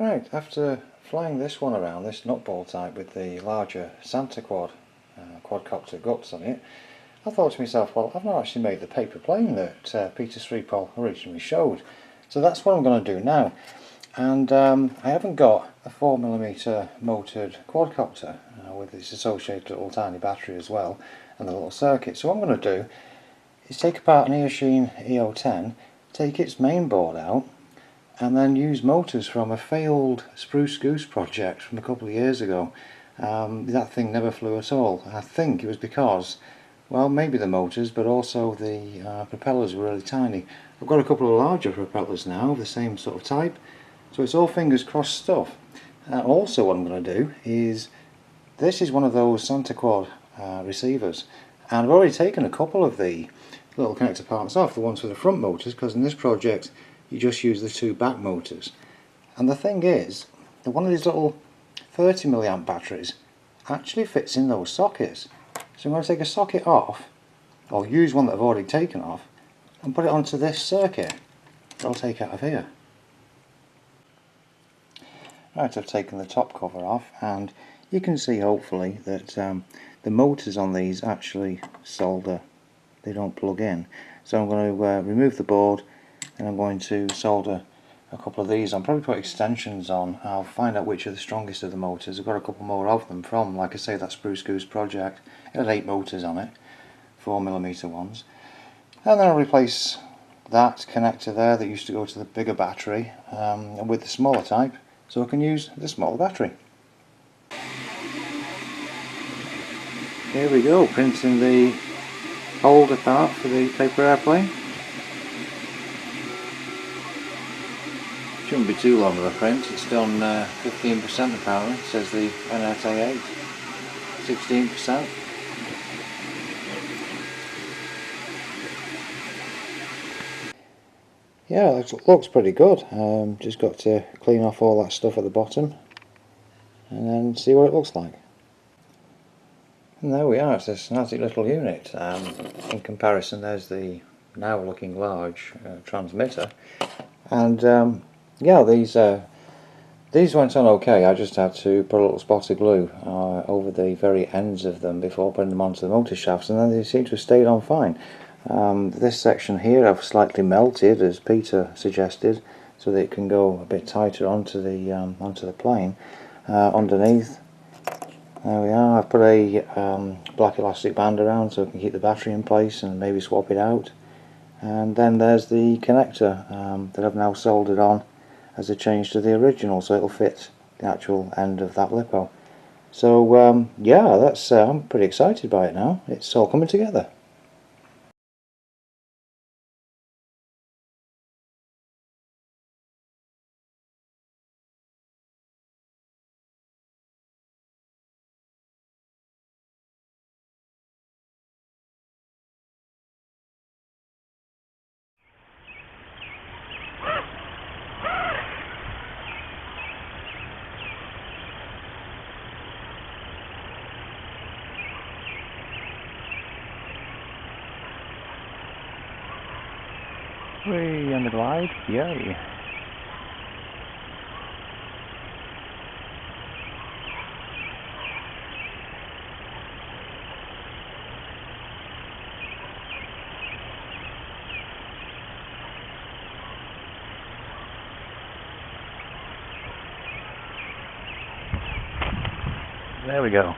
Right, after flying this one around, this nutball type with the larger Santa quadcopter guts on it, I thought to myself, well, I've not actually made the paper plane that Peter Sripol originally showed. So that's what I'm going to do now. And I haven't got a 4mm motored quadcopter with its associated little tiny battery as well, and the little circuit. So what I'm going to do is take apart an Eachine E010, take its main board out, and then use motors from a failed Spruce Goose project from a couple of years ago. That thing never flew at all. I think it was because, well, maybe the motors, but also the propellers were really tiny. I've got a couple of larger propellers now of the same sort of type, so it's all fingers crossed stuff. Also what I'm going to do is, this is one of those Santa Quad receivers, and I've already taken a couple of the little connector parts off, the ones for the front motors, because in this project you just use the two back motors. And the thing is, that one of these little 30 milliamp batteries actually fits in those sockets. So I'm going to take a socket off, or use one that I've already taken off, and put it onto this circuit that I'll take out of here. Right, I've taken the top cover off, and you can see hopefully that the motors on these actually solder, they don't plug in. So I'm going to remove the board, and I'm going to solder a couple of these. I'll probably put extensions on. I'll find out which are the strongest of the motors. I've got a couple more of them from, like I say, that Spruce Goose project. It had 8 motors on it, 4mm ones. And then I'll replace that connector there that used to go to the bigger battery with the smaller type, so I can use the smaller battery. Here we go, printing the holder part for the paper airplane. Shouldn't be too long of a print. It's done 15% apparently. It says the ANET A8, 16%. Yeah, it looks pretty good. Just got to clean off all that stuff at the bottom and then see what it looks like. And there we are. It's a snazzy little unit. In comparison, there's the now looking large transmitter, and yeah, these went on okay. I just had to put a little spot of glue over the very ends of them before putting them onto the motor shafts, and then they seem to have stayed on fine. This section here I've slightly melted, as Peter suggested, so that it can go a bit tighter onto the plane. Underneath, there we are. I've put a black elastic band around so I can keep the battery in place and maybe swap it out. And then there's the connector that I've now soldered on as a change to the original, so it'll fit the actual end of that lipo. So yeah, that's I'm pretty excited by it now. It's all coming together. Way on the glide, yay! There we go.